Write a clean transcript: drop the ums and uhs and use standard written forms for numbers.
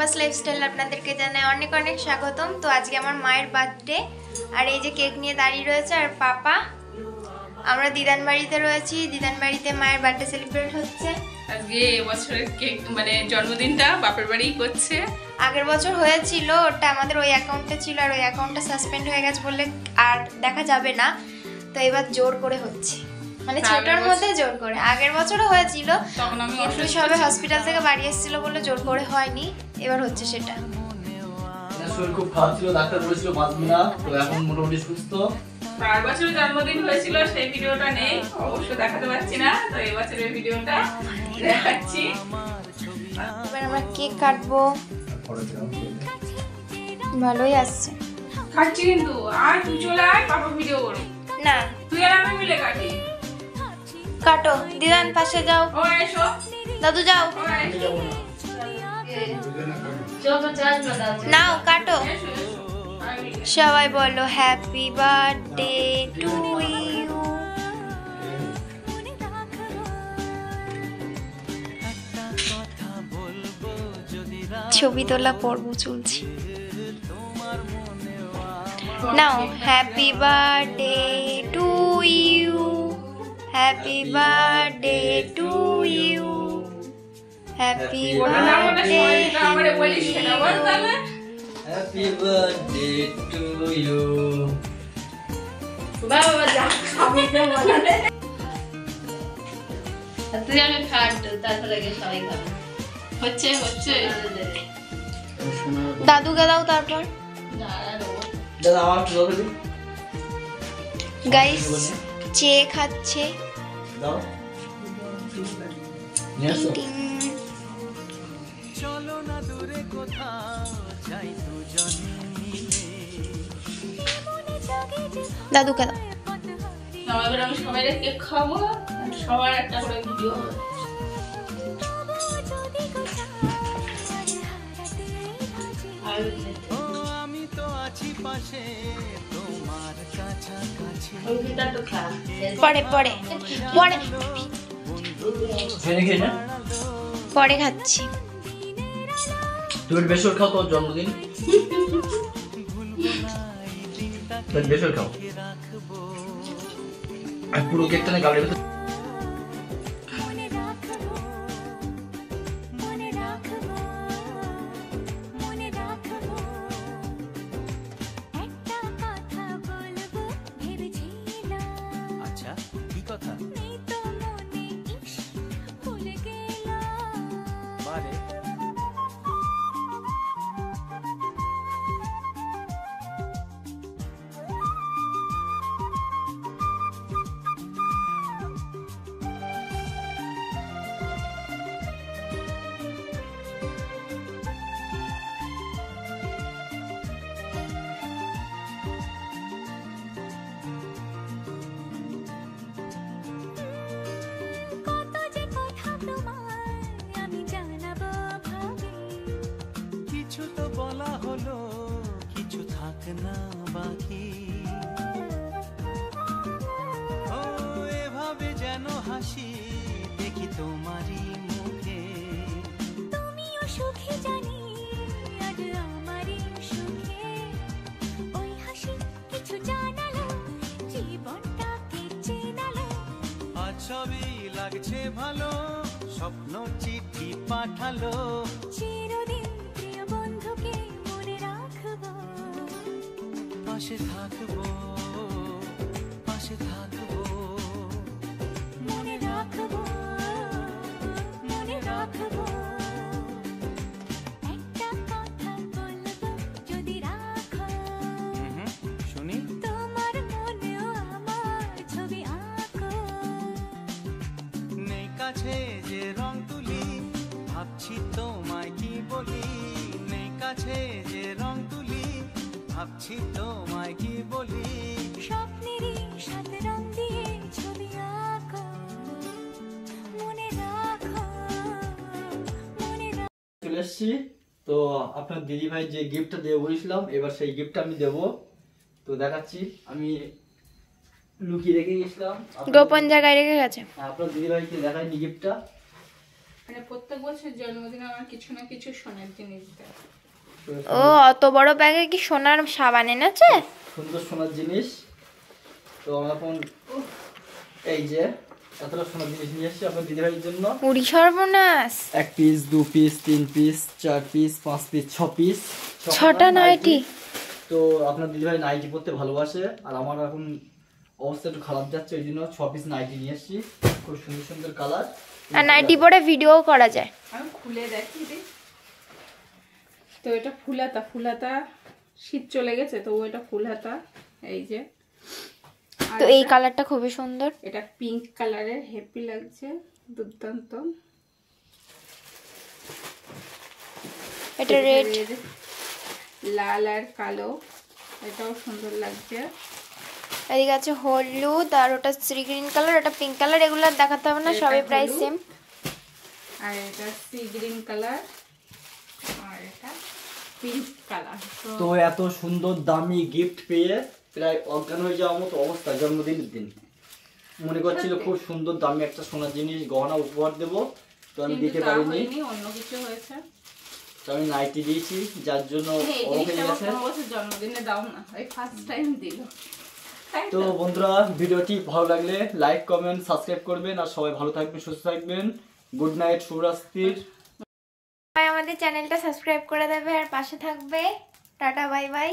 Tumpa's lifestyle আপনাদেরকে জানাই অনেক অনেক স্বাগতম। তো আজকে আমার মায়ের বার্থডে, আর এই যে কেক নিয়ে দাঁড়িয়ে রয়েছে আর পাপা। আমরা দিদান বাড়িতে রয়েছি, দিদান বাড়িতে মায়ের বার্থডে সেলিব্রেট হচ্ছে। আজকে এবছরের কেক মানে জন্মদিনটা বাপের বাড়িই করছে। আগের বছর হয়েছিল, ওটা আমাদের ওই অ্যাকাউন্টে ছিল, আর ওই অ্যাকাউন্টটা সাসপেন্ড হয়ে গেছে বললে আর দেখা যাবে না। তো এবার জোর করে হচ্ছে, মানে ছোটর মধ্যে জোর করে। আগের বছরও হয়েছিল, তখন আমি কিন্তু সবে হসপিটাল থেকে বাড়ি এসেছিল বলে জোর করে হয়নি, এবার হচ্ছে সেটা। শরীর খুব খারাপ ছিল, ডাক্তার বলেছিল বাঁচবে না, তো এখন মোটামুটি সুস্থ। 4 বছর জন্মদিন হয়েছিল, সেই ভিডিওটা নেই, অবশ্য দেখাতে পারছি না, তো এই বছরের ভিডিওটা দেখাচ্ছি। এবার আমরা কেক কাটবো, ভালোই আসছে। খাচ্ছি কিন্তু, আর তুই চলে আয়, পাপা ভিডিও করো না, তুই আর আমি মিলে কাটি। কাটো, দিদান পাশে যাও, ও এসো, দাদু যাও, ও এসো, নাও কাটো। এসো, এসো। সবাই বলো হ্যাপি বার্থডে টু ইউ। ছবি তোলা পর্ব চলছে। নাও happy birthday to you, happy birthday to you, happy birthday. আমারে বলিস সেটা বল তাহলে। Happy birthday to you. বাবা যা আমি তো বলালে তুই আমি খাট তারপরে সবাই খাবে। হচ্ছে হচ্ছে দাদুকে দাও তারপর। দাদা আমার কি হবে? গাইস চেয়ে খাচ্ছে। দাও নিয়ে আসো। টিং। দাদুকে দাও। এবার আমি সবাই কেক খাবো, সবার একটা করে ভিডিও হবে। পরে পরে পরে খেয়ে খেয়ে না, পরে খাচ্ছি। তুমি বেসর খাও, তোর জন্মদিন বেসর খাও। আর পুরো কেকটা না গালের ভেতর। আচ্ছা কি কথা? বারে কিছু তো বলা হলো, কিছু থাক না বাকি। ও এভাবে যেন হাসি দেখি তোমারই মুখে। তুমিও সুখী জানি আজ আমারই সুখে। ওই হাসি কিছু জানালো, জীবনটাকে চেনালো। আজ সবই লাগছে ভালো, স্বপ্ন চিঠি পাঠালো। চিরদিন প্রিয় বন্ধুকে মনে রাখবো, পাশে থাকবো, পাশে থাকবো, মনে রাখবো, মনে রাখবো। একটা কথা বলবো যদি রাখো, শুনি। তোমার মনেও আমার ছবি আঁকো। নেই কাছে যে রং তুলি, ভাবছি তোমায় কি বলি। নেই কাছে যে রং তুলি, ভাবছি তোমায় কি বলি। স্বপ্নেরই সাথে রং দিয়ে ছবি আঁকো, মনে রাখো, মনে রাখো। চলে এসছি। তো আপনার দিদি ভাই যে গিফটটা দেবো বলেছিলাম, এবার সেই গিফটটা আমি দেবো। তো দেখাচ্ছি, আমি লুকিয়ে রেখে গেছিলাম, গোপন জায়গায় রেখে গেছে। আপনার দিদি ভাইকে দেখাইনি গিফটটা। মানে প্রত্যেক বছর জন্মদিনে আমার কিছু না কিছু সোনার জিনিস দেয়। ও অত বড় ব্যাগে কি সোনার সাবান এনেছে? সুন্দর সোনার জিনিস। তো আমরা এখন এই যে এতটা সোনার জিনিস নিয়ে এসেছি আপনার দিদিভাইয়ের জন্য। পুরি সর্বনাশ। 1 piece 2 piece 3 piece 4 piece 5 piece 6 piece 6টা নাইটি। তো আপনার দিদিভাই নাইটি পরতে ভালোবাসে, আর আমার এখন অবস্থা একটু খারাপ যাচ্ছে, ওই জন্য 6 পিস নাইটি নিয়ে এসেছি। খুব সুন্দর সুন্দর কালার। আর নাইটি পরে ভিডিও করা যায়। আমি খুলে দেখি দিই। তো এটা ফুলাতা শীত চলে গেছে, তো এটা ফুলহাতা, এই যে। আর তো এই কালারটা খুবই সুন্দর। এটা পিঙ্ক কালারের, হ্যাপি লাগছে, দুর্দান্ত। এটা রেড, লাল আর কালো, এটাও সুন্দর লাগছে। এদিকে আছে হলুদ, আর ওটা সি গ্রিন কালার, এটা পিঙ্ক কালার। এগুলো আর দেখাতে হবে না, এটা সবই প্রাইস হলুদ। সেম। আর এটা সি গ্রিন কালার, আর এটা পিঙ্ক কালার। তো এত সুন্দর দামি গিফট পেয়ে প্রায় অজ্ঞান হয়ে যাওয়ার মতো অবস্থা জন্মদিনের দিন। মনে করছিল খুব সুন্দর দামি একটা সোনার জিনিস গহনা উপহার দেব, তো আমি দিতে পারিনি। অন্য কিছু হয়েছে। তো আমি নাইটি দিয়েছি, যার জন্য এই অবাক জিনিসটা হয়ে আমার গেছে। কোনো বছর জন্মদিনে দাও না, এই ফার্স্ট টাইম দিল। তো বন্ধুরা, ভিডিওটি ভালো লাগলে লাইক কমেন্ট সাবস্ক্রাইব করবেন, আর সবাই ভালো থাকবেন সুস্থ থাকবেন। গুড নাইট, শুভরাত্রি। আমাদের চ্যানেলটা সাবস্ক্রাইব করে দেবে আর পাশে থাকবে। Tata, bye bye.